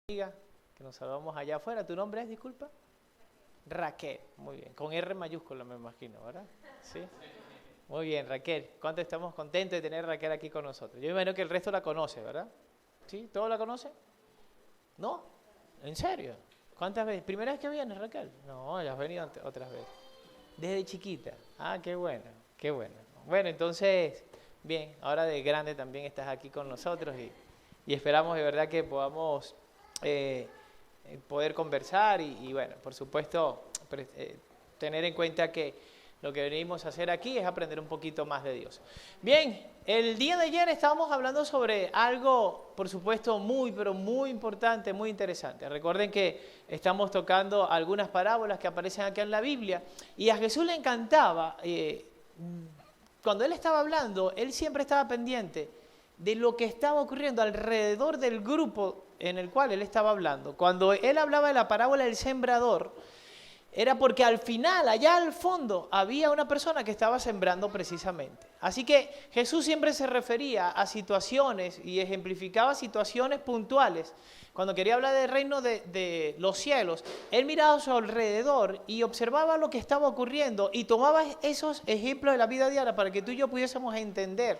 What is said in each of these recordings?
amiga, que nos saludamos allá afuera. ¿Tu nombre es, disculpa? Raquel, muy bien. Con R mayúscula me imagino, ¿verdad? Sí. Muy bien, Raquel. ¿Cuánto estamos contentos de tener a Raquel aquí con nosotros? Yo me imagino que el resto la conoce, ¿verdad? ¿Sí? ¿Todos la conocen? ¿No? ¿En serio? ¿Cuántas veces? ¿Primera vez que vienes, Raquel? No, ya has venido otras veces. Desde chiquita. Ah, qué bueno, qué bueno. Bueno, entonces, bien, ahora de grande también estás aquí con nosotros y esperamos de verdad que podamos poder conversar y bueno, por supuesto, tener en cuenta que lo que venimos a hacer aquí es aprender un poquito más de Dios. Bien, el día de ayer estábamos hablando sobre algo, por supuesto, muy, pero muy importante, muy interesante. Recuerden que estamos tocando algunas parábolas que aparecen aquí en la Biblia y a Jesús le encantaba, cuando Él estaba hablando, Él siempre estaba pendiente de lo que estaba ocurriendo alrededor del grupo en el cual Él estaba hablando. Cuando Él hablaba de la parábola del sembrador, era porque al final, allá al fondo, había una persona que estaba sembrando precisamente. Así que Jesús siempre se refería a situaciones y ejemplificaba situaciones puntuales. Cuando quería hablar del reino de los cielos, Él miraba a su alrededor y observaba lo que estaba ocurriendo y tomaba esos ejemplos de la vida diaria para que tú y yo pudiésemos entender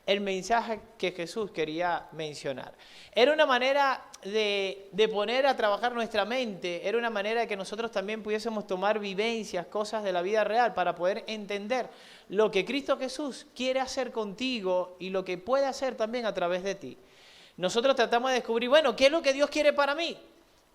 el mensaje que Jesús quería mencionar. Era una manera de poner a trabajar nuestra mente, era una manera de que nosotros también pudiésemos tomar vivencias, cosas de la vida real para poder entender lo que Cristo Jesús quiere hacer contigo y lo que puede hacer también a través de ti. Nosotros tratamos de descubrir, bueno, ¿qué es lo que Dios quiere para mí?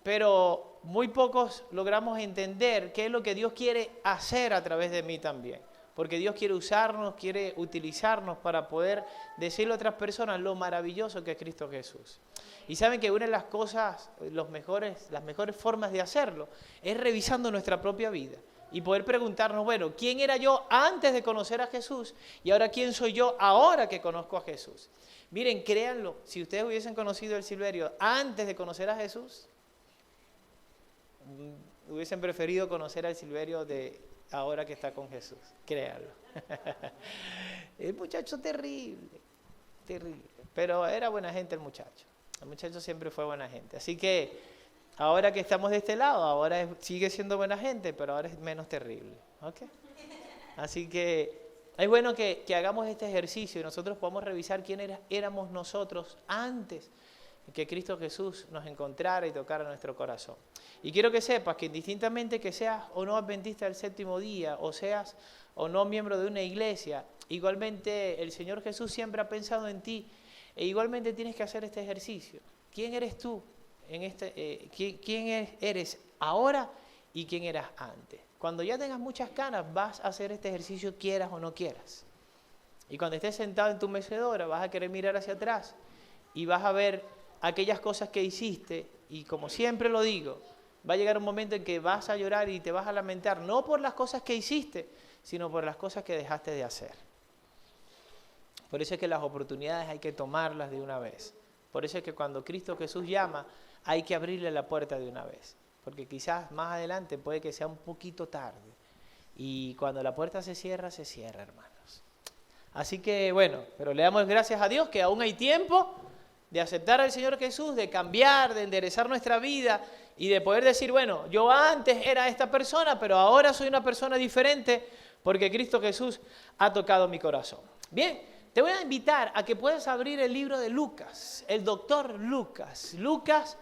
Pero muy pocos logramos entender qué es lo que Dios quiere hacer a través de mí también. Porque Dios quiere usarnos, quiere utilizarnos para poder decirle a otras personas lo maravilloso que es Cristo Jesús. Y saben que una de las cosas, las mejores formas de hacerlo es revisando nuestra propia vida y poder preguntarnos, bueno, ¿quién era yo antes de conocer a Jesús? Y ahora, ¿quién soy yo ahora que conozco a Jesús? Miren, créanlo, si ustedes hubiesen conocido el Silverio antes de conocer a Jesús, hubiesen preferido conocer al Silverio de ahora que está con Jesús, créanlo. El muchacho terrible, terrible, pero era buena gente el muchacho siempre fue buena gente, así que ahora que estamos de este lado, ahora sigue siendo buena gente, pero ahora es menos terrible, ¿ok? Así que es bueno que hagamos este ejercicio y nosotros podamos revisar quién éramos nosotros antes que Cristo Jesús nos encontrara y tocara nuestro corazón. Y quiero que sepas que indistintamente que seas o no adventista del séptimo día, o seas o no miembro de una iglesia, igualmente el Señor Jesús siempre ha pensado en ti e igualmente tienes que hacer este ejercicio. ¿Quién eres tú? ¿Quién eres ahora y quién eras antes? Cuando ya tengas muchas canas vas a hacer este ejercicio quieras o no quieras. Y cuando estés sentado en tu mecedora vas a querer mirar hacia atrás y vas a ver aquellas cosas que hiciste y como siempre lo digo, va a llegar un momento en que vas a llorar y te vas a lamentar, no por las cosas que hiciste, sino por las cosas que dejaste de hacer. Por eso es que las oportunidades hay que tomarlas de una vez. Por eso es que cuando Cristo Jesús llama, hay que abrirle la puerta de una vez. Porque quizás más adelante puede que sea un poquito tarde. Y cuando la puerta se cierra, hermanos. Así que bueno, pero le damos gracias a Dios que aún hay tiempo de aceptar al Señor Jesús, de cambiar, de enderezar nuestra vida y de poder decir, bueno, yo antes era esta persona, pero ahora soy una persona diferente porque Cristo Jesús ha tocado mi corazón. Bien, te voy a invitar a que puedas abrir el libro de Lucas, el doctor Lucas. Lucas,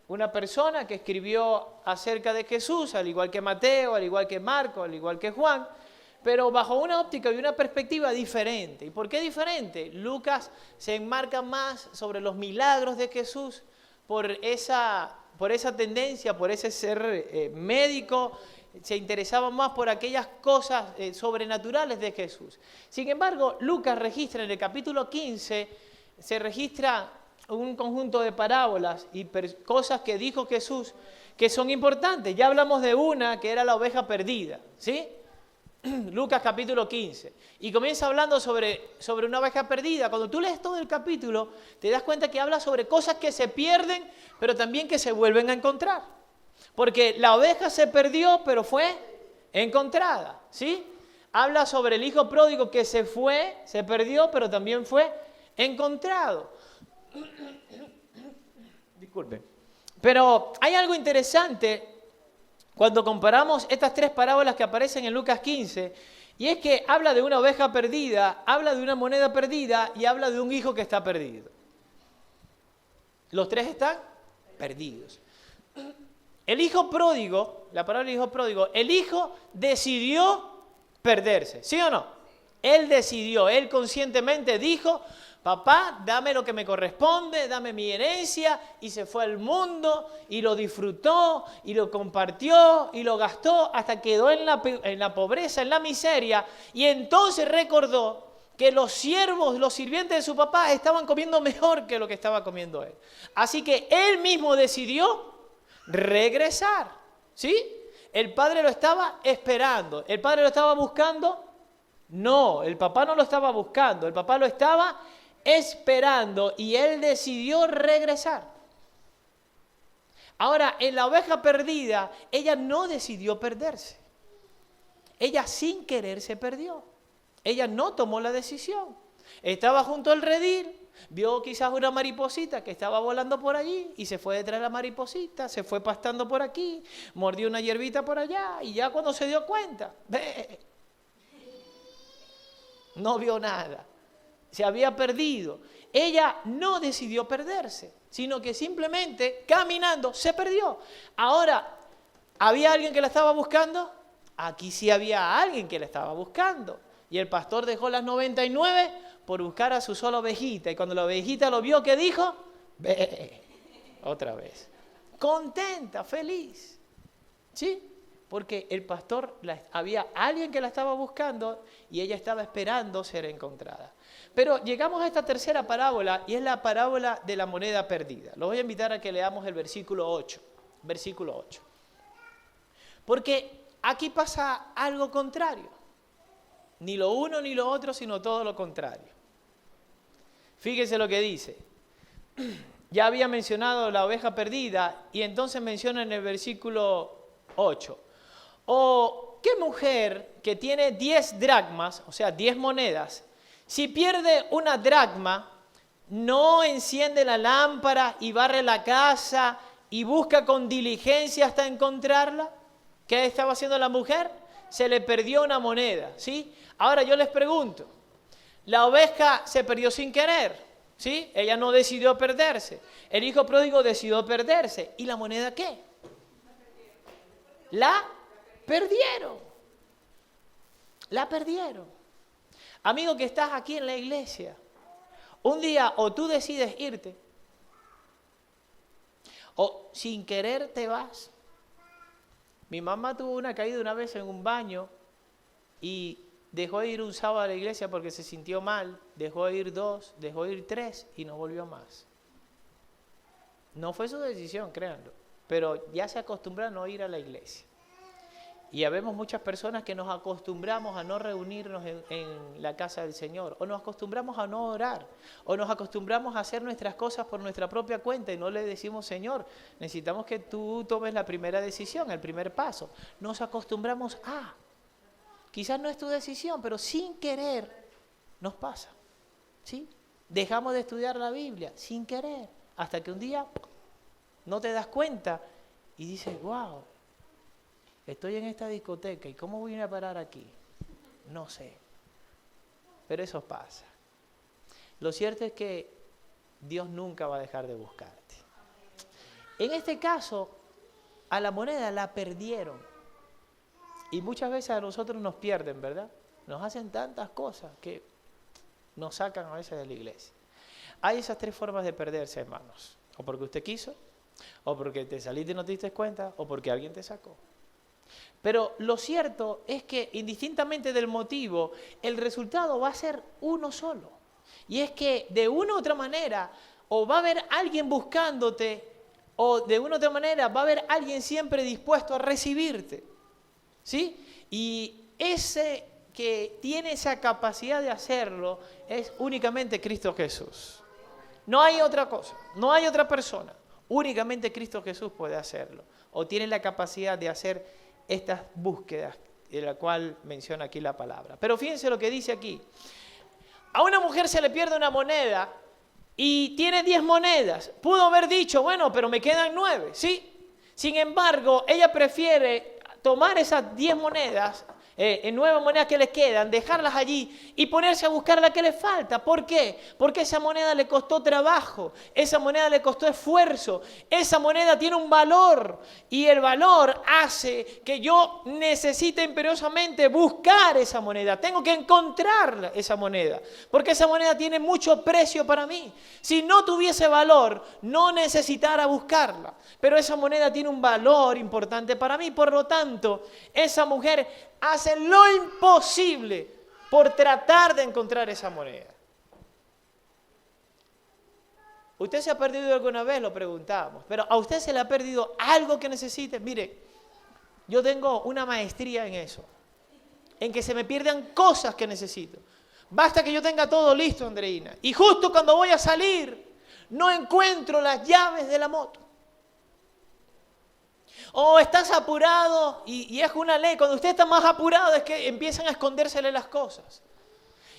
una persona que escribió acerca de Jesús, al igual que Mateo, al igual que Marco, al igual que Juan, pero bajo una óptica y una perspectiva diferente. ¿Y por qué diferente? Lucas se enmarca más sobre los milagros de Jesús por esa tendencia, por ese ser médico, se interesaba más por aquellas cosas sobrenaturales de Jesús. Sin embargo, Lucas registra en el capítulo 15, se registra un conjunto de parábolas y cosas que dijo Jesús que son importantes. Ya hablamos de una que era la oveja perdida, ¿sí? Lucas capítulo 15, y comienza hablando sobre una oveja perdida. Cuando tú lees todo el capítulo, te das cuenta que habla sobre cosas que se pierden, pero también que se vuelven a encontrar. Porque la oveja se perdió, pero fue encontrada, ¿sí? Habla sobre el hijo pródigo que se fue, se perdió, pero también fue encontrado. Disculpen. Pero hay algo interesante cuando comparamos estas tres parábolas que aparecen en Lucas 15, y es que habla de una oveja perdida, habla de una moneda perdida y habla de un hijo que está perdido. Los tres están perdidos. El hijo pródigo, la parábola del hijo pródigo, el hijo decidió perderse, ¿sí o no? Él decidió, él conscientemente dijo: papá, dame lo que me corresponde, dame mi herencia, y se fue al mundo y lo disfrutó y lo compartió y lo gastó hasta quedó en la pobreza, en la miseria, y entonces recordó que los siervos, los sirvientes de su papá estaban comiendo mejor que lo que estaba comiendo él. Así que él mismo decidió regresar, ¿sí? El padre lo estaba esperando, el padre lo estaba buscando. No, el papá no lo estaba buscando, el papá lo estaba esperando y él decidió regresar. Ahora, en la oveja perdida, ella no decidió perderse. Ella sin querer se perdió. Ella no tomó la decisión. Estaba junto al redil, vio quizás una mariposita que estaba volando por allí y se fue detrás de la mariposita, se fue pastando por aquí, mordió una hierbita por allá y ya cuando se dio cuenta, no vio nada. Se había perdido. Ella no decidió perderse, sino que simplemente caminando se perdió. Ahora, ¿había alguien que la estaba buscando? Aquí sí había alguien que la estaba buscando. Y el pastor dejó las 99 por buscar a su sola ovejita. Y cuando la ovejita lo vio, ¿qué dijo? Ve, otra vez. Contenta, feliz. ¿Sí? Porque el pastor, había alguien que la estaba buscando y ella estaba esperando ser encontrada. Pero llegamos a esta tercera parábola y es la parábola de la moneda perdida. Los voy a invitar a que leamos el versículo 8. Versículo 8. Porque aquí pasa algo contrario. Ni lo uno ni lo otro, sino todo lo contrario. Fíjense lo que dice. Ya había mencionado la oveja perdida y entonces menciona en el versículo 8. ¿O qué mujer que tiene 10 dracmas, o sea, 10 monedas, si pierde una dracma, no enciende la lámpara y barre la casa y busca con diligencia hasta encontrarla? ¿Qué estaba haciendo la mujer? Se le perdió una moneda, ¿sí? Ahora yo les pregunto, la oveja se perdió sin querer, ¿sí? Ella no decidió perderse. El hijo pródigo decidió perderse. ¿Y la moneda qué? La perdieron. La perdieron. Amigo que estás aquí en la iglesia, un día o tú decides irte, o sin querer te vas. Mi mamá tuvo una caída una vez en un baño y dejó de ir un sábado a la iglesia porque se sintió mal, dejó de ir 2, dejó de ir 3 y no volvió más. No fue su decisión, créanlo, pero ya se acostumbró a no ir a la iglesia. Y habemos muchas personas que nos acostumbramos a no reunirnos en la casa del Señor, o nos acostumbramos a no orar, o nos acostumbramos a hacer nuestras cosas por nuestra propia cuenta y no le decimos: Señor, necesitamos que tú tomes la primera decisión, el primer paso. Nos acostumbramos a, quizás no es tu decisión, pero sin querer nos pasa, ¿sí? Dejamos de estudiar la Biblia sin querer, hasta que un día no te das cuenta y dices: wow, estoy en esta discoteca y ¿cómo voy a parar aquí? No sé. Pero eso pasa. Lo cierto es que Dios nunca va a dejar de buscarte. En este caso, a la moneda la perdieron. Y muchas veces a nosotros nos pierden, ¿verdad? Nos hacen tantas cosas que nos sacan a veces de la iglesia. Hay esas tres formas de perderse, hermanos. O porque usted quiso, o porque te saliste y no te diste cuenta, o porque alguien te sacó. Pero lo cierto es que, indistintamente del motivo, el resultado va a ser uno solo. Y es que de una u otra manera, o va a haber alguien buscándote, o de una u otra manera va a haber alguien siempre dispuesto a recibirte. ¿Sí? Y ese que tiene esa capacidad de hacerlo es únicamente Cristo Jesús. No hay otra cosa, no hay otra persona. Únicamente Cristo Jesús puede hacerlo. O tiene la capacidad de hacer estas búsquedas de la cual menciona aquí la palabra. Pero fíjense lo que dice aquí. A una mujer se le pierde una moneda y tiene 10 monedas. Pudo haber dicho, bueno, pero me quedan 9, ¿sí? Sin embargo, ella prefiere tomar esas 10 monedas, 9 monedas que le quedan, dejarlas allí y ponerse a buscar la que le falta. ¿Por qué? Porque esa moneda le costó trabajo, esa moneda le costó esfuerzo, esa moneda tiene un valor y el valor hace que yo necesite imperiosamente buscar esa moneda. Tengo que encontrar esa moneda, porque esa moneda tiene mucho precio para mí. Si no tuviese valor, no necesitara buscarla, pero esa moneda tiene un valor importante para mí. Por lo tanto, esa mujer hace lo imposible por tratar de encontrar esa moneda. ¿Usted se ha perdido alguna vez? Lo preguntábamos. Pero ¿a usted se le ha perdido algo que necesite? Mire, yo tengo una maestría en eso, en que se me pierdan cosas que necesito. Basta que yo tenga todo listo, Andreina, y justo cuando voy a salir, no encuentro las llaves de la moto. O estás apurado y es una ley. Cuando usted está más apurado es que empiezan a escondérsele las cosas.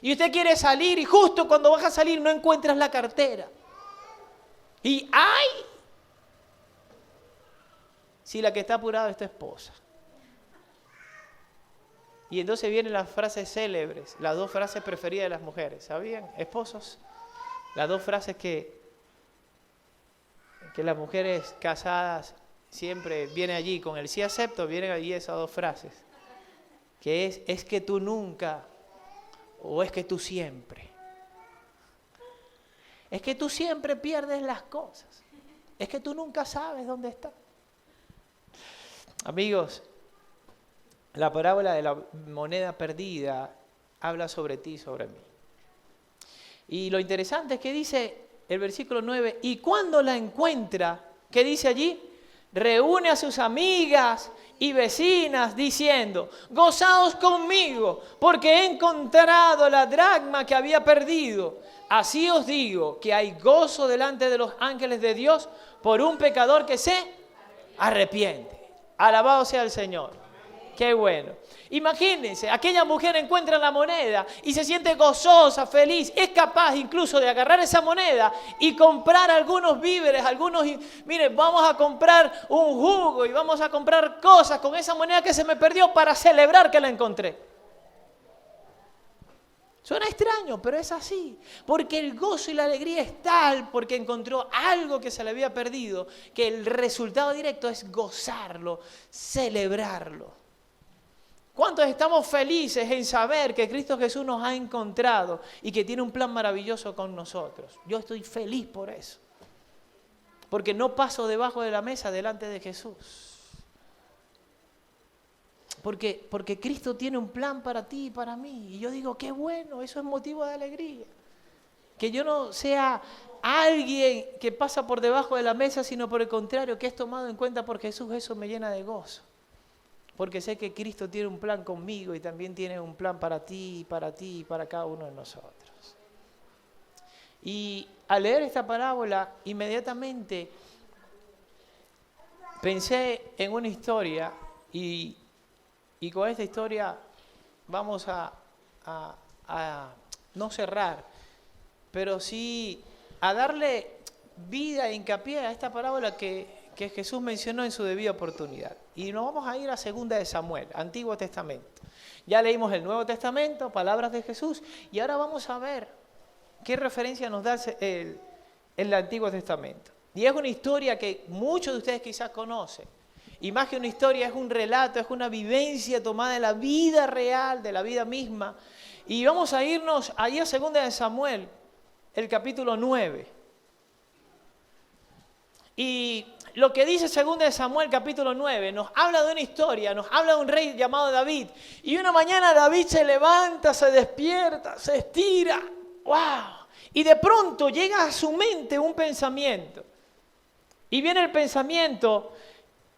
Y usted quiere salir y justo cuando vas a salir no encuentras la cartera. Y ¡ay! Si la que está apurada es tu esposa. Y entonces vienen las frases célebres, las 2 frases preferidas de las mujeres. ¿Sabían, esposos? Las 2 frases que las mujeres casadas siempre vienen allí, con el sí acepto, vienen allí esas 2 frases. Que es que tú nunca, o es que tú siempre. Es que tú siempre pierdes las cosas. Es que tú nunca sabes dónde está. Amigos, la parábola de la moneda perdida habla sobre ti y sobre mí. Y lo interesante es que dice el versículo 9, y cuando la encuentra, ¿qué dice allí? Reúne a sus amigas y vecinas diciendo, gozaos conmigo, porque he encontrado la dracma que había perdido. Así os digo que hay gozo delante de los ángeles de Dios por un pecador que se arrepiente. Alabado sea el Señor. Qué bueno. Imagínense, aquella mujer encuentra la moneda y se siente gozosa, feliz. Es capaz incluso de agarrar esa moneda y comprar algunos víveres, miren, vamos a comprar un jugo y vamos a comprar cosas con esa moneda que se me perdió para celebrar que la encontré. Suena extraño, pero es así. Porque el gozo y la alegría es tal, porque encontró algo que se le había perdido, que el resultado directo es gozarlo, celebrarlo. ¿Cuántos estamos felices en saber que Cristo Jesús nos ha encontrado y que tiene un plan maravilloso con nosotros? Yo estoy feliz por eso. Porque no paso debajo de la mesa delante de Jesús. Porque Cristo tiene un plan para ti y para mí. Y yo digo, qué bueno, eso es motivo de alegría. Que yo no sea alguien que pasa por debajo de la mesa, sino por el contrario, que es tomado en cuenta por Jesús. Eso me llena de gozo. Porque sé que Cristo tiene un plan conmigo y también tiene un plan para ti y para cada uno de nosotros. Y al leer esta parábola, inmediatamente pensé en una historia y con esta historia vamos a no cerrar, pero sí a darle vida e hincapié a esta parábola que Jesús mencionó en su debida oportunidad. Y nos vamos a ir a 2 de Samuel, Antiguo Testamento. Ya leímos el Nuevo Testamento, palabras de Jesús, y ahora vamos a ver qué referencia nos da el Antiguo Testamento. Y es una historia que muchos de ustedes quizás conocen. Y más que una historia, es un relato, es una vivencia tomada de la vida real, de la vida misma. Y vamos a irnos ahí a 2 de Samuel, el capítulo 9. Y lo que dice 2 de Samuel, capítulo 9, nos habla de una historia, nos habla de un rey llamado David. Y una mañana David se levanta, se despierta, se estira. ¡Wow! Y de pronto llega a su mente un pensamiento. Y viene el pensamiento,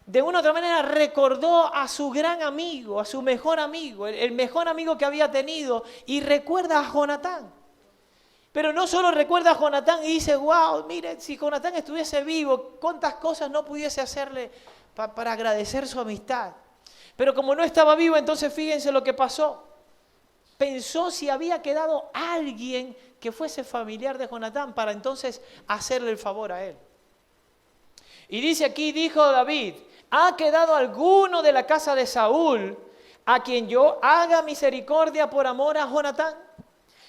de una u otra manera recordó a su gran amigo, a su mejor amigo, el mejor amigo que había tenido, y recuerda a Jonatán. Pero no solo recuerda a Jonatán y dice, wow, mire, si Jonatán estuviese vivo, cuántas cosas no pudiese hacerle para agradecer su amistad. Pero como no estaba vivo, entonces fíjense lo que pasó. Pensó si había quedado alguien que fuese familiar de Jonatán para entonces hacerle el favor a él. Y dice aquí, dijo David, ¿ha quedado alguno de la casa de Saúl a quien yo haga misericordia por amor a Jonatán?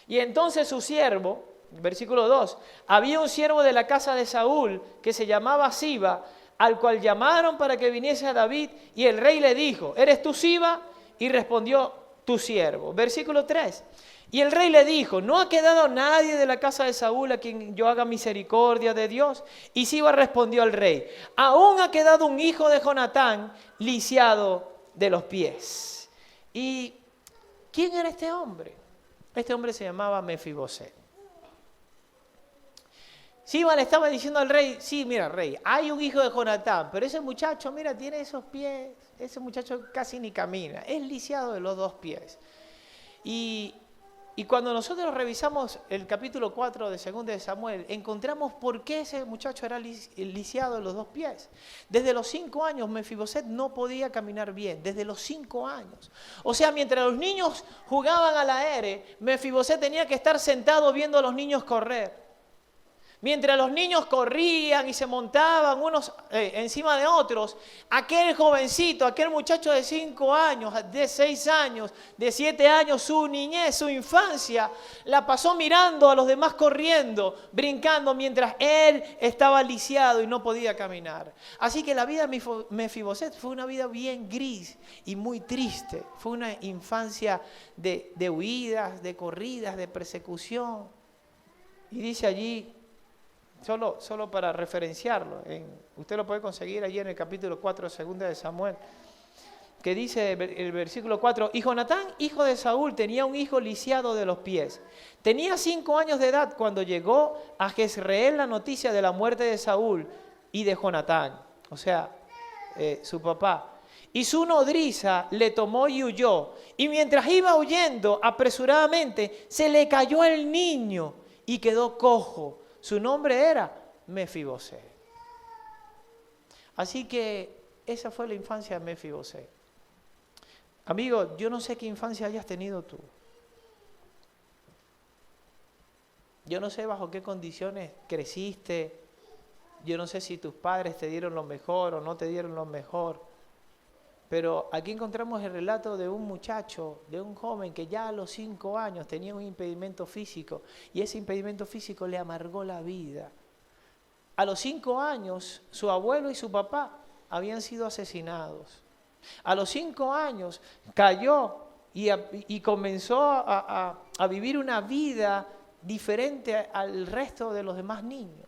Y entonces su siervo, versículo 2, había un siervo de la casa de Saúl que se llamaba Siba, al cual llamaron para que viniese a David, y el rey le dijo, ¿eres tú Siba? Y respondió, tu siervo. Versículo 3. Y el rey le dijo, ¿no ha quedado nadie de la casa de Saúl a quien yo haga misericordia de Dios? Y Siba respondió al rey, aún ha quedado un hijo de Jonatán lisiado de los pies. ¿Y quién era este hombre? Este hombre se llamaba Mefiboset. Siba le estaba diciendo al rey, sí, mira, rey, hay un hijo de Jonatán, pero ese muchacho, mira, tiene esos pies, ese muchacho casi ni camina, es lisiado de los dos pies. Y cuando nosotros revisamos el capítulo 4 de 2 de Samuel, encontramos por qué ese muchacho era lisiado de los dos pies. Desde los 5 años Mefiboset no podía caminar bien, desde los 5 años. O sea, mientras los niños jugaban al aire, Mefiboset tenía que estar sentado viendo a los niños correr. Mientras los niños corrían y se montaban unos encima de otros, aquel jovencito, aquel muchacho de 5 años, de 6 años, de 7 años, su niñez, su infancia, la pasó mirando a los demás corriendo, brincando, mientras él estaba lisiado y no podía caminar. Así que la vida de Mefiboset fue una vida bien gris y muy triste. Fue una infancia de huidas, de corridas, de persecución. Y dice allí, Solo para referenciarlo, usted lo puede conseguir allí en el capítulo 4 de 2 de Samuel, que dice el versículo 4, y Jonatán, hijo de Saúl, tenía un hijo lisiado de los pies. Tenía 5 años de edad cuando llegó a Jezreel la noticia de la muerte de Saúl y de Jonatán, o sea, su papá. Y su nodriza le tomó y huyó, y mientras iba huyendo apresuradamente, se le cayó el niño y quedó cojo. Su nombre era Mefiboset. Así que esa fue la infancia de Mefiboset. Amigo, yo no sé qué infancia hayas tenido tú. Yo no sé bajo qué condiciones creciste. Yo no sé si tus padres te dieron lo mejor o no te dieron lo mejor. Pero aquí encontramos el relato de un muchacho, de un joven que ya a los 5 años tenía un impedimento físico y ese impedimento físico le amargó la vida. A los 5 años su abuelo y su papá habían sido asesinados. A los 5 años cayó y comenzó a vivir una vida diferente al resto de los demás niños.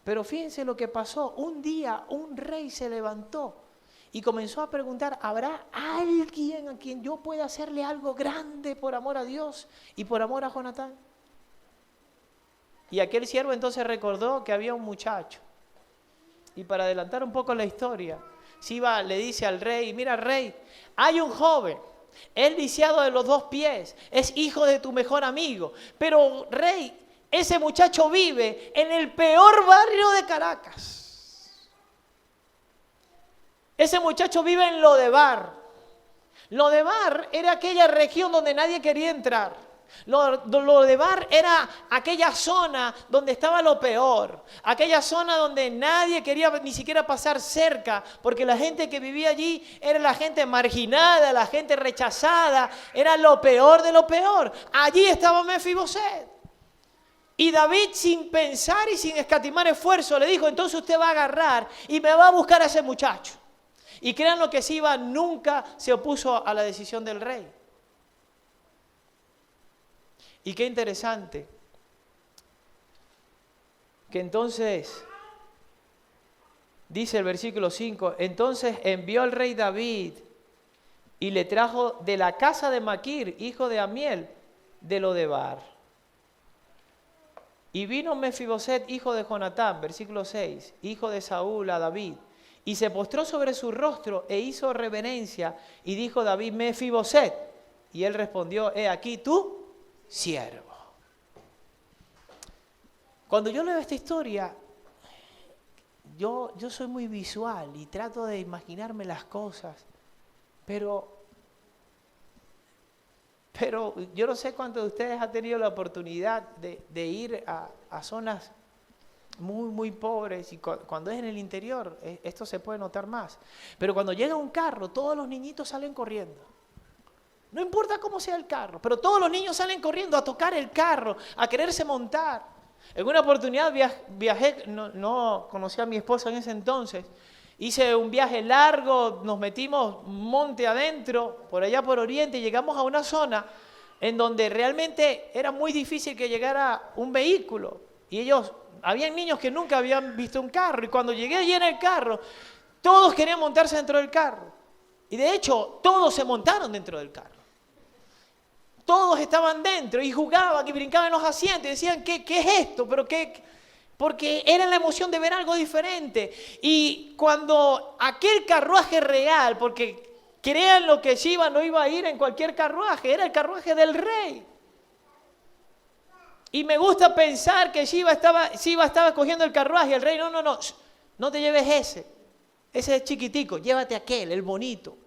Pero fíjense lo que pasó. Un día un rey se levantó y comenzó a preguntar, ¿habrá alguien a quien yo pueda hacerle algo grande por amor a Dios y por amor a Jonatán? Y aquel siervo entonces recordó que había un muchacho. Y para adelantar un poco la historia, Siba le dice al rey, mira rey, hay un joven, es lisiado de los 2 pies, es hijo de tu mejor amigo, pero rey, ese muchacho vive en el peor barrio de Caracas. Ese muchacho vive en Lodebar. Lodebar era aquella región donde nadie quería entrar. Lodebar era aquella zona donde estaba lo peor. Aquella zona donde nadie quería ni siquiera pasar cerca, porque la gente que vivía allí era la gente marginada, la gente rechazada. Era lo peor de lo peor. Allí estaba Mefiboset. Y David, sin pensar y sin escatimar esfuerzo, le dijo, entonces usted va a agarrar y me va a buscar a ese muchacho. Y crean lo que Siba nunca se opuso a la decisión del rey. Y qué interesante, que entonces, dice el versículo 5, entonces envió el rey David y le trajo de la casa de Maquir, hijo de Amiel, de Lodebar. Y vino Mefiboset, hijo de Jonatán, versículo 6, hijo de Saúl, a David. Y se postró sobre su rostro e hizo reverencia y dijo David, Mefiboset. Y él respondió, he aquí tú, siervo. Cuando yo leo esta historia, yo soy muy visual y trato de imaginarme las cosas, pero Pero yo no sé cuántos de ustedes han tenido la oportunidad de ir a zonas muy, muy pobres, y cuando es en el interior, esto se puede notar más. Pero cuando llega un carro, todos los niñitos salen corriendo. No importa cómo sea el carro, pero todos los niños salen corriendo a tocar el carro, a quererse montar. En una oportunidad viajé, no conocí a mi esposa en ese entonces, hice un viaje largo, nos metimos monte adentro, por allá por Oriente, y llegamos a una zona en donde realmente era muy difícil que llegara un vehículo. Y habían niños que nunca habían visto un carro, y cuando llegué allí en el carro, todos querían montarse dentro del carro. Y de hecho, todos se montaron dentro del carro. Todos estaban dentro y jugaban y brincaban en los asientos y decían, ¿qué es esto? Porque era la emoción de ver algo diferente. Y cuando aquel carruaje real, porque crean lo que Shiva no iba a ir en cualquier carruaje, era el carruaje del rey. Y me gusta pensar que Shiva estaba cogiendo el carruaje y el rey, no te lleves ese es chiquitico, llévate aquel, el bonito,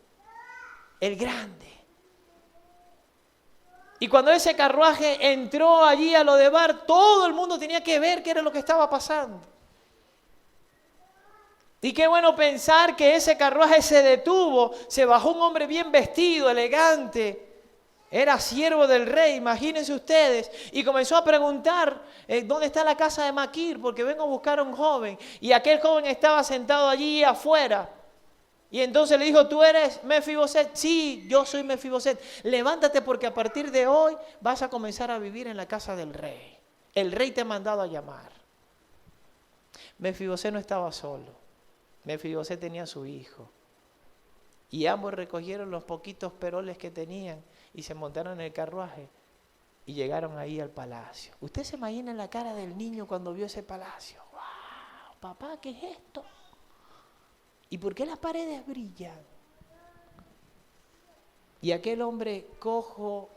el grande. Y cuando ese carruaje entró allí a Lodebar, todo el mundo tenía que ver qué era lo que estaba pasando. Y qué bueno pensar que ese carruaje se detuvo, se bajó un hombre bien vestido, elegante, era siervo del rey, imagínense ustedes, y comenzó a preguntar, ¿dónde está la casa de Maquir? Porque vengo a buscar a un joven. Y aquel joven estaba sentado allí afuera. Y entonces le dijo, ¿tú eres Mefiboset? Sí, yo soy Mefiboset. Levántate porque a partir de hoy vas a comenzar a vivir en la casa del rey. El rey te ha mandado a llamar. Mefiboset no estaba solo. Mefiboset tenía a su hijo. Y ambos recogieron los poquitos peroles que tenían y se montaron en el carruaje y llegaron ahí al palacio. ¿Usted se imagina la cara del niño cuando vio ese palacio? ¡Wow! Papá, ¿qué es esto? ¿Y por qué las paredes brillan? Y aquel hombre cojo,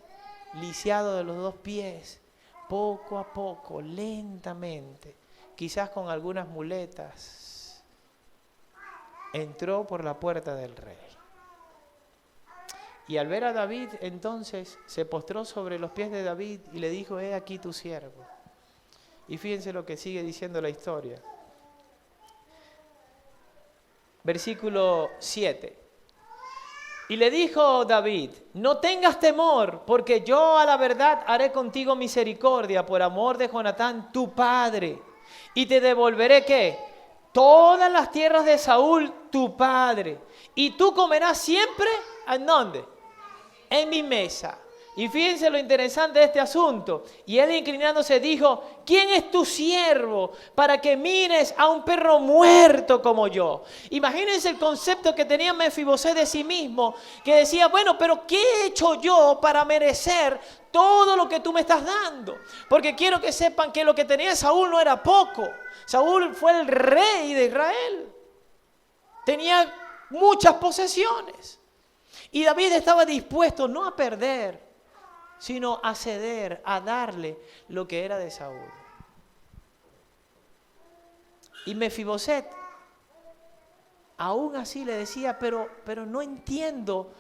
lisiado de los dos pies, poco a poco, lentamente, quizás con algunas muletas, entró por la puerta del rey. Y al ver a David, entonces, se postró sobre los pies de David y le dijo, he aquí tu siervo. Y fíjense lo que sigue diciendo la historia. Versículo 7. Y le dijo David, no tengas temor, porque yo a la verdad haré contigo misericordia por amor de Jonatán, tu padre. Y te devolveré, ¿qué? Todas las tierras de Saúl, tu padre. Y tú comerás siempre, ¿en dónde? En mi mesa. Y fíjense lo interesante de este asunto. Y él inclinándose dijo, ¿quién es tu siervo para que mires a un perro muerto como yo? Imagínense el concepto que tenía Mefiboset de sí mismo, que decía, bueno, pero ¿qué he hecho yo para merecer todo lo que tú me estás dando? Porque quiero que sepan que lo que tenía Saúl no era poco. Saúl fue el rey de Israel. Tenía muchas posesiones. Y David estaba dispuesto no a perder, sino a ceder, a darle lo que era de Saúl. Y Mefiboset aún así le decía, pero no entiendo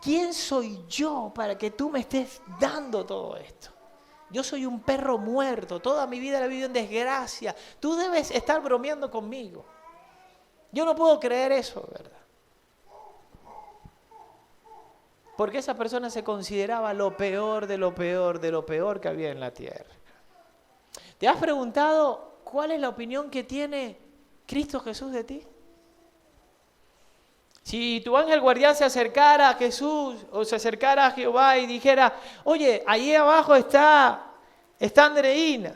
quién soy yo para que tú me estés dando todo esto. Yo soy un perro muerto, toda mi vida la he vivido en desgracia. Tú debes estar bromeando conmigo. Yo no puedo creer eso, ¿verdad? Porque esa persona se consideraba lo peor de lo peor, de lo peor que había en la tierra. ¿Te has preguntado cuál es la opinión que tiene Cristo Jesús de ti? Si tu ángel guardián se acercara a Jesús o se acercara a Jehová y dijera, oye, ahí abajo está Andreina.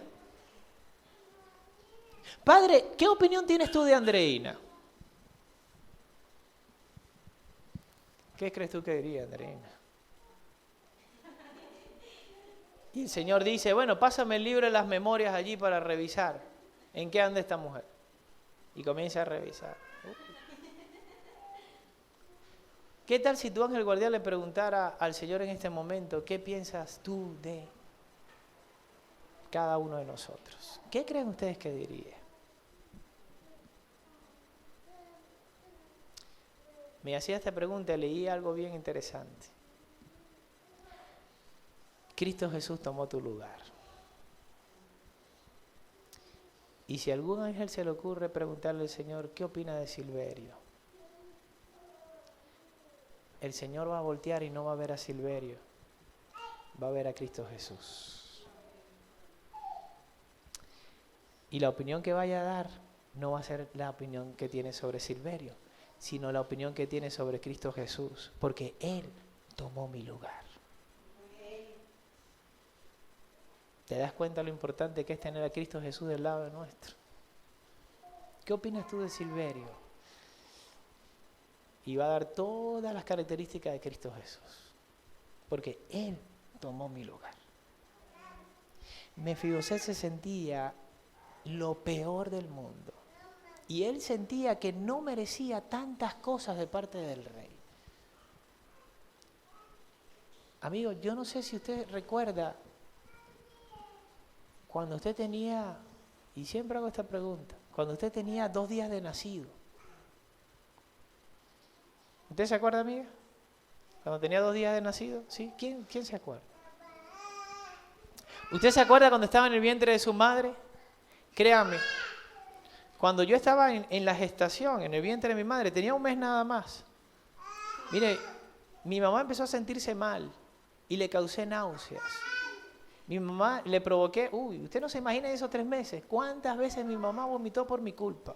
Padre, ¿qué opinión tienes tú de Andreina? ¿Qué crees tú que diría Andreina? Y el Señor dice, bueno, pásame el libro de las memorias allí para revisar en qué anda esta mujer. Y comienza a revisar. ¿Qué tal si tu ángel guardián le preguntara al Señor en este momento, ¿qué piensas tú de cada uno de nosotros? ¿Qué creen ustedes que diría? Me hacía esta pregunta y leí algo bien interesante. Cristo Jesús tomó tu lugar. Y si a algún ángel se le ocurre preguntarle al Señor, ¿qué opina de Silverio? El Señor va a voltear y no va a ver a Silverio, va a ver a Cristo Jesús. Y la opinión que vaya a dar no va a ser la opinión que tiene sobre Silverio, sino la opinión que tiene sobre Cristo Jesús, porque Él tomó mi lugar. ¿Te das cuenta lo importante que es tener a Cristo Jesús del lado de nuestro? ¿Qué opinas tú de Silverio? Y va a dar todas las características de Cristo Jesús, porque Él tomó mi lugar. Mefibosét se sentía lo peor del mundo, y él sentía que no merecía tantas cosas de parte del rey. Amigo, yo no sé si usted recuerda cuando usted tenía, y siempre hago esta pregunta, cuando usted tenía 2 días de nacido. ¿Usted se acuerda, amiga? Cuando tenía 2 días de nacido, ¿sí? ¿Quién se acuerda? ¿Usted se acuerda cuando estaba en el vientre de su madre? Créame, cuando yo estaba en la gestación, en el vientre de mi madre, tenía 1 mes nada más. Mire, mi mamá empezó a sentirse mal y le causé náuseas. Mi mamá le provoqué, usted no se imagina esos 3 meses, cuántas veces mi mamá vomitó por mi culpa.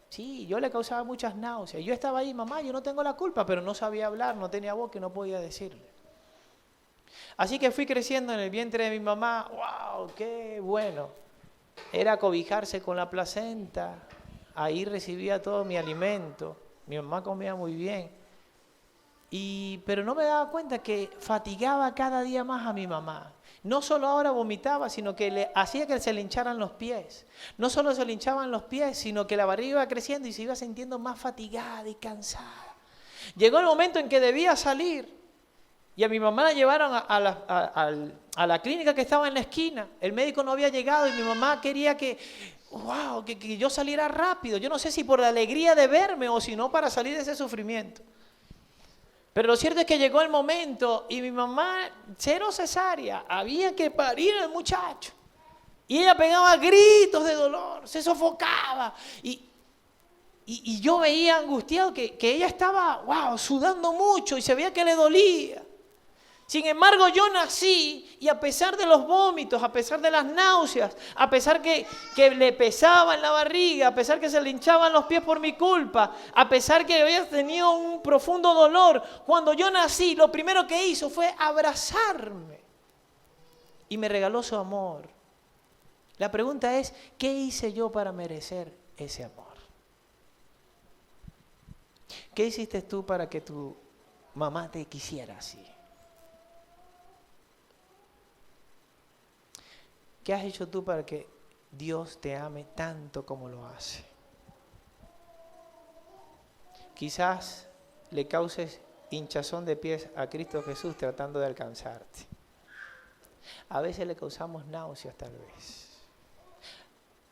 Sí, yo le causaba muchas náuseas. Yo estaba ahí, mamá, yo no tengo la culpa, pero no sabía hablar, no tenía voz, que no podía decirle. Así que fui creciendo en el vientre de mi mamá. ¡Wow! ¡Qué bueno! Era cobijarse con la placenta. Ahí recibía todo mi alimento. Mi mamá comía muy bien. Pero no me daba cuenta que fatigaba cada día más a mi mamá. No solo ahora vomitaba, sino que le hacía que se le hincharan los pies. No solo se le hinchaban los pies, sino que la barriga iba creciendo y se iba sintiendo más fatigada y cansada. Llegó el momento en que debía salir y a mi mamá la llevaron a la clínica que estaba en la esquina. El médico no había llegado y mi mamá quería que yo saliera rápido. Yo no sé si por la alegría de verme o si no para salir de ese sufrimiento. Pero lo cierto es que llegó el momento y mi mamá, 0 cesárea, había que parir al muchacho. Y ella pegaba gritos de dolor, se sofocaba. Y yo veía angustiado que ella estaba, sudando mucho y se veía que le dolía. Sin embargo, yo nací y a pesar de los vómitos, a pesar de las náuseas, a pesar que le pesaba en la barriga, a pesar que se le hinchaban los pies por mi culpa, a pesar que había tenido un profundo dolor, cuando yo nací, lo primero que hizo fue abrazarme y me regaló su amor. La pregunta es, ¿qué hice yo para merecer ese amor? ¿Qué hiciste tú para que tu mamá te quisiera así? ¿Qué has hecho tú para que Dios te ame tanto como lo hace? Quizás le causes hinchazón de pies a Cristo Jesús tratando de alcanzarte. A veces le causamos náuseas tal vez.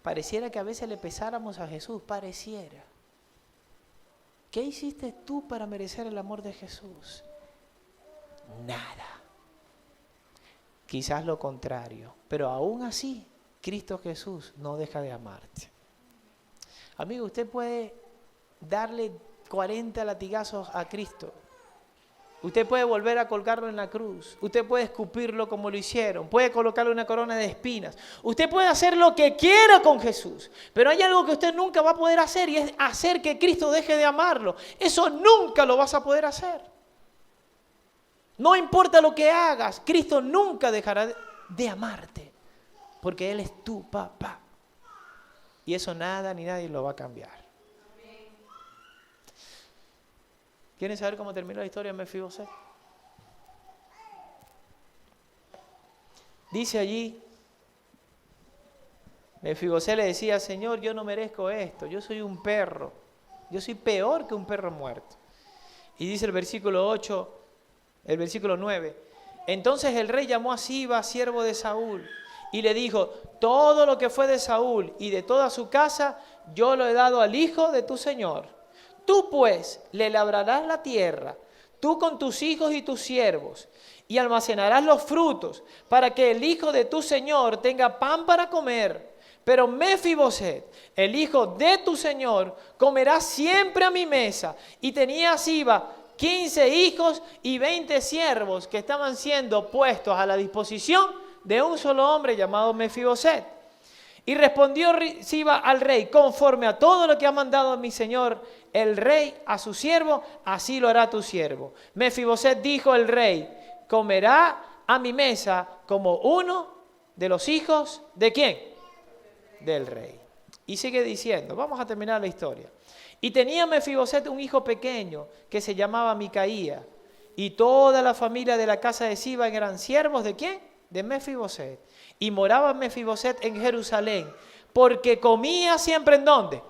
Pareciera que a veces le pesáramos a Jesús, pareciera. ¿Qué hiciste tú para merecer el amor de Jesús? Nada. Quizás lo contrario, pero aún así, Cristo Jesús no deja de amarte. Amigo, usted puede darle 40 latigazos a Cristo. Usted puede volver a colgarlo en la cruz. Usted puede escupirlo como lo hicieron. Puede colocarle una corona de espinas. Usted puede hacer lo que quiera con Jesús. Pero hay algo que usted nunca va a poder hacer y es hacer que Cristo deje de amarlo. Eso nunca lo vas a poder hacer. No importa lo que hagas, Cristo nunca dejará de amarte, porque Él es tu papá. Y eso nada ni nadie lo va a cambiar. ¿Quieren saber cómo terminó la historia de Mefibosét? Dice allí, Mefibosét le decía, Señor, yo no merezco esto, yo soy un perro, yo soy peor que un perro muerto. Y dice el versículo 8, el versículo 9, entonces el rey llamó a Siba, siervo de Saúl, y le dijo, todo lo que fue de Saúl y de toda su casa, yo lo he dado al hijo de tu señor. Tú pues le labrarás la tierra, tú con tus hijos y tus siervos, y almacenarás los frutos, para que el hijo de tu señor tenga pan para comer. Pero Mefiboset, el hijo de tu señor, comerá siempre a mi mesa. Y tenía Siba 15 hijos y 20 siervos que estaban siendo puestos a la disposición de un solo hombre llamado Mefiboset. Y respondió Siba al rey: conforme a todo lo que ha mandado mi señor el rey a su siervo, así lo hará tu siervo. Mefiboset dijo el rey: comerá a mi mesa como uno de los hijos ¿de quién? Del rey. Y sigue diciendo, vamos a terminar la historia. Y tenía Mefiboset un hijo pequeño que se llamaba Micaía, y toda la familia de la casa de Siba eran siervos ¿de quién? De Mefiboset. Y moraba Mefiboset en Jerusalén, porque comía siempre ¿en dónde?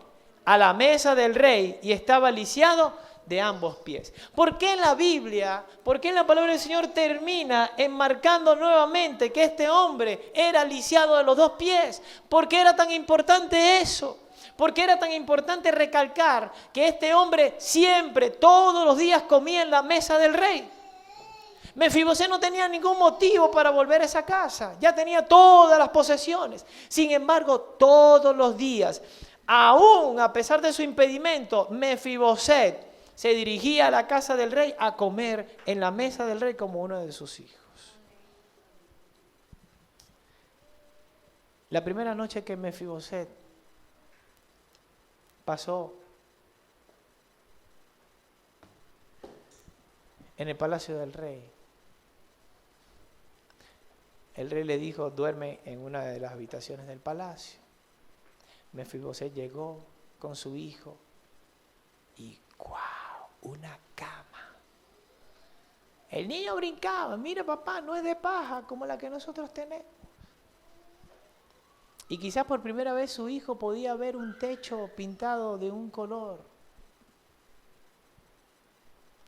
A la mesa del rey, y estaba lisiado de ambos pies. ¿Por qué en la Biblia, por qué en la palabra del Señor termina enmarcando nuevamente que este hombre era lisiado de los dos pies? ¿Por qué era tan importante eso? ¿Por qué era tan importante recalcar que este hombre siempre, todos los días comía en la mesa del rey? Mefiboset no tenía ningún motivo para volver a esa casa, ya tenía todas las posesiones. Sin embargo, todos los días, aún a pesar de su impedimento, Mefiboset se dirigía a la casa del rey a comer en la mesa del rey como uno de sus hijos. La primera noche que Mefiboset pasó en el palacio del rey, el rey le dijo: duerme en una de las habitaciones del palacio. Mefiboset llegó con su hijo y ¡guau! Una cama. El niño brincaba: mira papá, no es de paja como la que nosotros tenemos. Y quizás por primera vez su hijo podía ver un techo pintado de un color.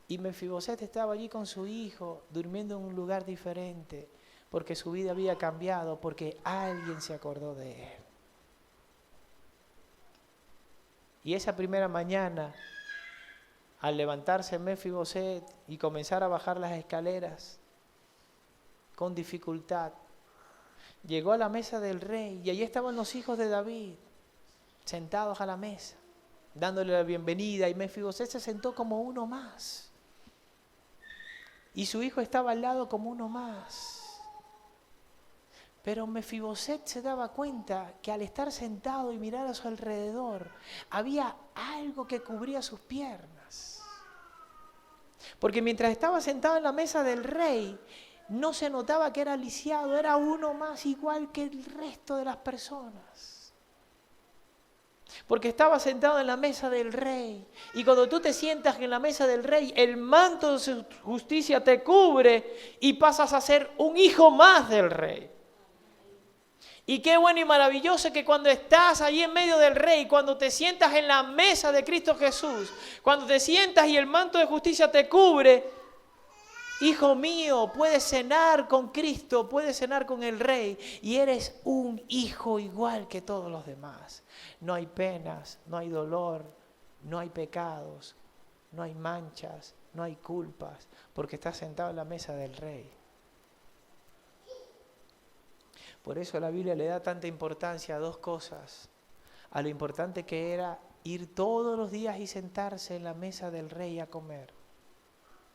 Y Mefiboset estaba allí con su hijo, durmiendo en un lugar diferente, porque su vida había cambiado, porque alguien se acordó de él. Y esa primera mañana, al levantarse Mefiboset y comenzar a bajar las escaleras con dificultad, llegó a la mesa del rey y allí estaban los hijos de David, sentados a la mesa, dándole la bienvenida, y Mefiboset se sentó como uno más. Y su hijo estaba al lado como uno más. Pero Mefiboset se daba cuenta que al estar sentado y mirar a su alrededor, había algo que cubría sus piernas. Porque mientras estaba sentado en la mesa del rey, no se notaba que era lisiado, era uno más igual que el resto de las personas. Porque estaba sentado en la mesa del rey. Y cuando tú te sientas en la mesa del rey, el manto de su justicia te cubre y pasas a ser un hijo más del rey. Y qué bueno y maravilloso que cuando estás allí en medio del rey, cuando te sientas en la mesa de Cristo Jesús, cuando te sientas y el manto de justicia te cubre, hijo mío, puedes cenar con Cristo, puedes cenar con el rey y eres un hijo igual que todos los demás. No hay penas, no hay dolor, no hay pecados, no hay manchas, no hay culpas, porque estás sentado en la mesa del rey. Por eso la Biblia le da tanta importancia a dos cosas: a lo importante que era ir todos los días y sentarse en la mesa del rey a comer,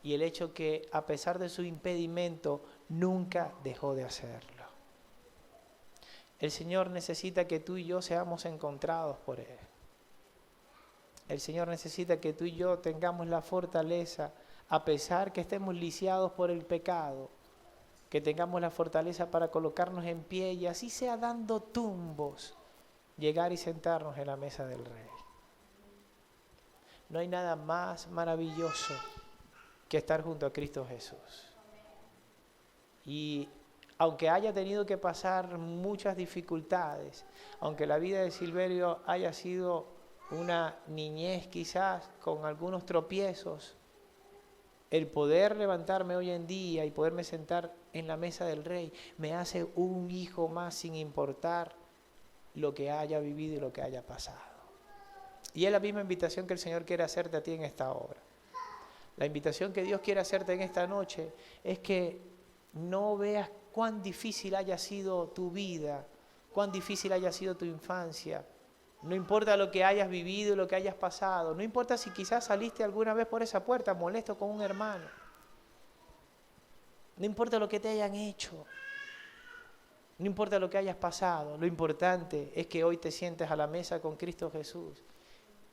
y el hecho que a pesar de su impedimento nunca dejó de hacerlo. El Señor necesita que tú y yo seamos encontrados por Él. El Señor necesita que tú y yo tengamos la fortaleza, a pesar que estemos lisiados por el pecado, que tengamos la fortaleza para colocarnos en pie y así sea dando tumbos, llegar y sentarnos en la mesa del rey. No hay nada más maravilloso que estar junto a Cristo Jesús. Y aunque haya tenido que pasar muchas dificultades, aunque la vida de Silverio haya sido una niñez quizás con algunos tropiezos, el poder levantarme hoy en día y poderme sentar en la mesa del rey me hace un hijo más, sin importar lo que haya vivido y lo que haya pasado. Y es la misma invitación que el Señor quiere hacerte a ti en esta hora. La invitación que Dios quiere hacerte en esta noche es que no veas cuán difícil haya sido tu vida, cuán difícil haya sido tu infancia. No importa lo que hayas vivido y lo que hayas pasado. No importa si quizás saliste alguna vez por esa puerta molesto con un hermano. No importa lo que te hayan hecho. No importa lo que hayas pasado. Lo importante es que hoy te sientes a la mesa con Cristo Jesús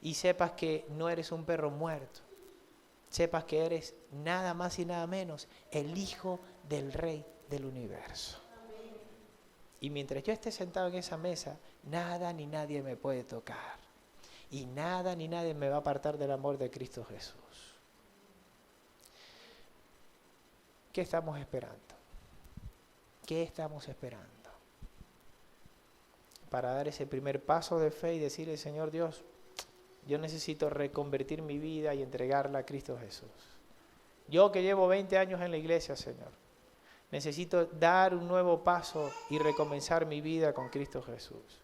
y sepas que no eres un perro muerto. Sepas que eres nada más y nada menos el Hijo del Rey del universo. Y mientras yo esté sentado en esa mesa, nada ni nadie me puede tocar. Y nada ni nadie me va a apartar del amor de Cristo Jesús. ¿Qué estamos esperando? ¿Qué estamos esperando? Para dar ese primer paso de fe y decirle, Señor Dios, yo necesito reconvertir mi vida y entregarla a Cristo Jesús. Yo que llevo 20 años en la iglesia, Señor, necesito dar un nuevo paso y recomenzar mi vida con Cristo Jesús.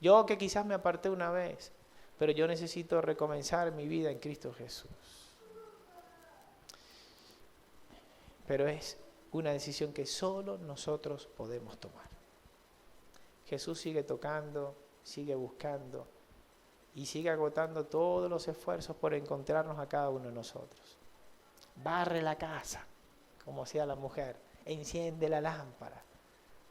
Yo que quizás me aparté una vez, pero yo necesito recomenzar mi vida en Cristo Jesús. Pero es una decisión que solo nosotros podemos tomar. Jesús sigue tocando, sigue buscando y sigue agotando todos los esfuerzos por encontrarnos a cada uno de nosotros. Barre la casa, como hacía la mujer. Enciende la lámpara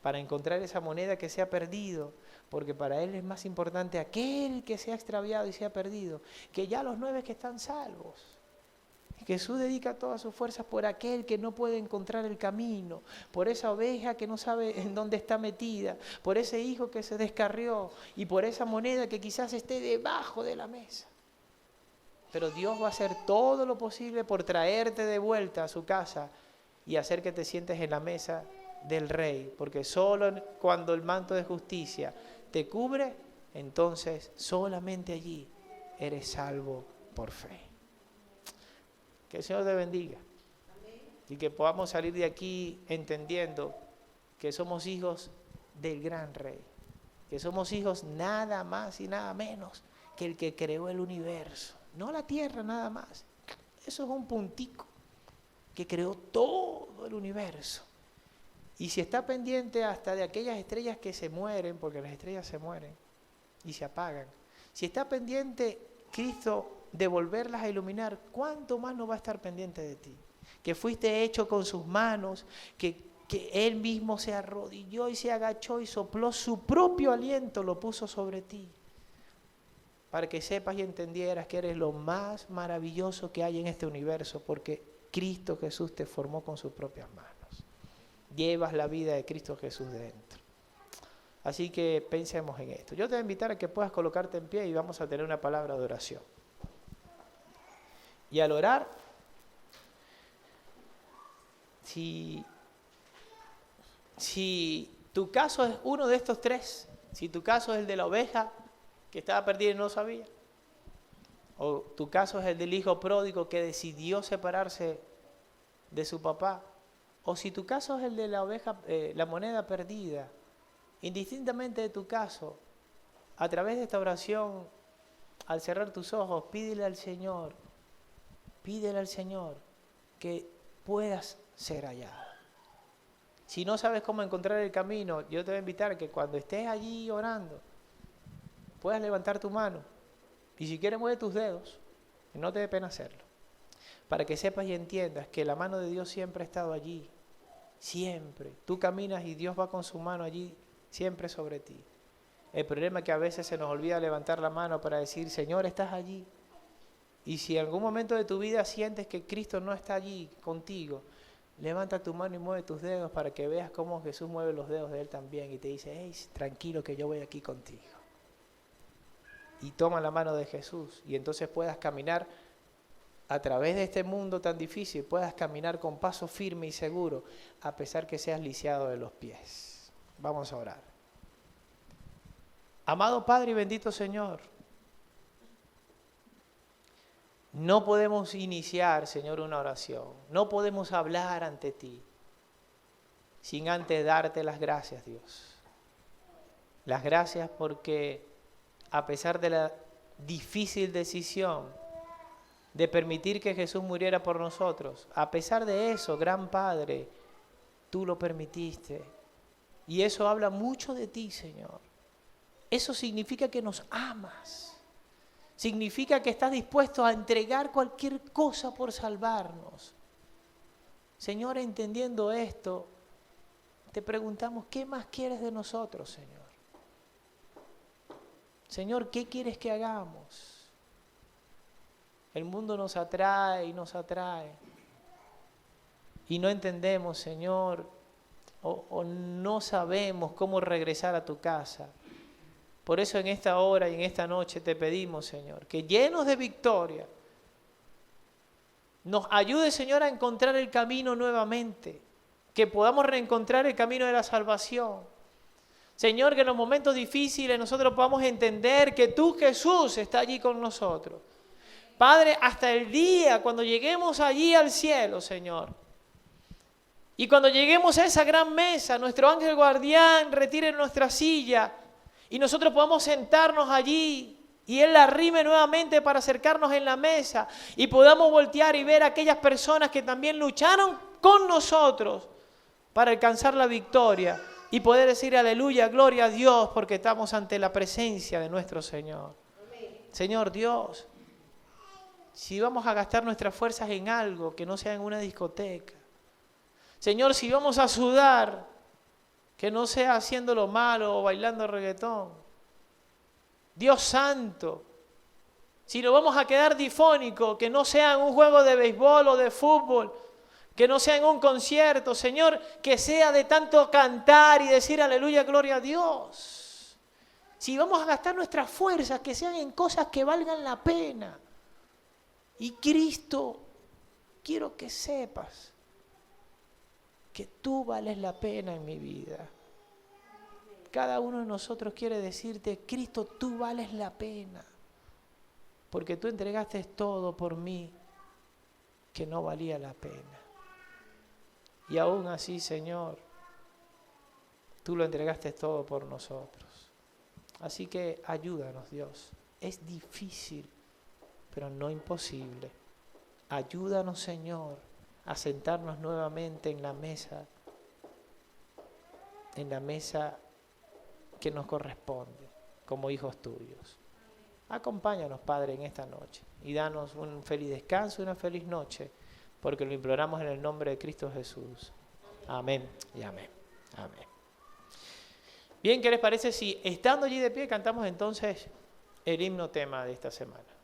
para encontrar esa moneda que se ha perdido, porque para Él es más importante aquel que se ha extraviado y se ha perdido, que ya los 9 que están salvos. Jesús dedica todas sus fuerzas por aquel que no puede encontrar el camino, por esa oveja que no sabe en dónde está metida, por ese hijo que se descarrió y por esa moneda que quizás esté debajo de la mesa. Pero Dios va a hacer todo lo posible por traerte de vuelta a su casa y hacer que te sientes en la mesa del Rey, porque solo cuando el manto de justicia te cubre, entonces solamente allí eres salvo por fe. Que el Señor te bendiga y que podamos salir de aquí entendiendo que somos hijos del gran Rey, que somos hijos nada más y nada menos que el que creó el universo, no la tierra nada más. Eso es un puntico que creó todo el universo. Y si está pendiente hasta de aquellas estrellas que se mueren, porque las estrellas se mueren y se apagan, si está pendiente Cristo de volverlas a iluminar, ¿cuánto más no va a estar pendiente de ti? Que fuiste hecho con sus manos, que Él mismo se arrodilló y se agachó y sopló su propio aliento, lo puso sobre ti, para que sepas y entendieras que eres lo más maravilloso que hay en este universo, porque Cristo Jesús te formó con sus propias manos. Llevas la vida de Cristo Jesús dentro. Así que pensemos en esto. Yo te voy a invitar a que puedas colocarte en pie y vamos a tener una palabra de oración. Y al orar, si tu caso es uno de estos 3, si tu caso es el de la oveja que estaba perdida y no sabía, o tu caso es el del hijo pródigo que decidió separarse de su papá, o si tu caso es el de la oveja, la moneda perdida, indistintamente de tu caso, a través de esta oración, al cerrar tus ojos, pídele al Señor que puedas ser hallado. Si no sabes cómo encontrar el camino, yo te voy a invitar a que cuando estés allí orando, puedas levantar tu mano y si quieres mueve tus dedos, y no te dé pena hacerlo, para que sepas y entiendas que la mano de Dios siempre ha estado allí, siempre. Tú caminas y Dios va con su mano allí, siempre sobre ti. El problema es que a veces se nos olvida levantar la mano para decir, Señor, estás allí. Y si en algún momento de tu vida sientes que Cristo no está allí contigo, levanta tu mano y mueve tus dedos para que veas cómo Jesús mueve los dedos de Él también y te dice, hey, tranquilo que yo voy aquí contigo. Y toma la mano de Jesús y entonces puedas caminar a través de este mundo tan difícil, puedas caminar con paso firme y seguro, a pesar que seas lisiado de los pies. Vamos a orar. Amado Padre y bendito Señor, no podemos iniciar, Señor, una oración, no podemos hablar ante ti sin antes darte las gracias, Dios. Las gracias porque a pesar de la difícil decisión de permitir que Jesús muriera por nosotros. A pesar de eso, gran Padre, tú lo permitiste. Y eso habla mucho de ti, Señor. Eso significa que nos amas. Significa que estás dispuesto a entregar cualquier cosa por salvarnos. Señor, entendiendo esto, te preguntamos, ¿qué más quieres de nosotros, Señor? Señor, ¿qué quieres que hagamos? El mundo nos atrae y nos atrae. Y no entendemos, Señor, o no sabemos cómo regresar a tu casa. Por eso en esta hora y en esta noche te pedimos, Señor, que llenos de victoria, nos ayude, Señor, a encontrar el camino nuevamente, que podamos reencontrar el camino de la salvación. Señor, que en los momentos difíciles nosotros podamos entender que tú, Jesús, está allí con nosotros. Padre, hasta el día cuando lleguemos allí al cielo, Señor, y cuando lleguemos a esa gran mesa, nuestro ángel guardián retire nuestra silla y nosotros podamos sentarnos allí y Él la arrime nuevamente para acercarnos en la mesa y podamos voltear y ver a aquellas personas que también lucharon con nosotros para alcanzar la victoria y poder decir aleluya, gloria a Dios, porque estamos ante la presencia de nuestro Señor. Señor Dios, si vamos a gastar nuestras fuerzas en algo que no sea en una discoteca, Señor, si vamos a sudar, que no sea haciendo lo malo o bailando reggaetón. Dios santo, si nos vamos a quedar difónicos, que no sea en un juego de béisbol o de fútbol, que no sea en un concierto, Señor, que sea de tanto cantar y decir aleluya, gloria a Dios. Si vamos a gastar nuestras fuerzas, que sean en cosas que valgan la pena. Y Cristo, quiero que sepas que tú vales la pena en mi vida. Cada uno de nosotros quiere decirte, Cristo, tú vales la pena, porque tú entregaste todo por mí, que no valía la pena. Y aún así, Señor, tú lo entregaste todo por nosotros. Así que ayúdanos, Dios. Es difícil, pero no imposible. Ayúdanos, Señor, a sentarnos nuevamente en la mesa que nos corresponde como hijos tuyos. Acompáñanos, Padre, en esta noche y danos un feliz descanso y una feliz noche, porque lo imploramos en el nombre de Cristo Jesús. Amén y amén. Amén. Bien, ¿qué les parece si estando allí de pie cantamos entonces el himno tema de esta semana?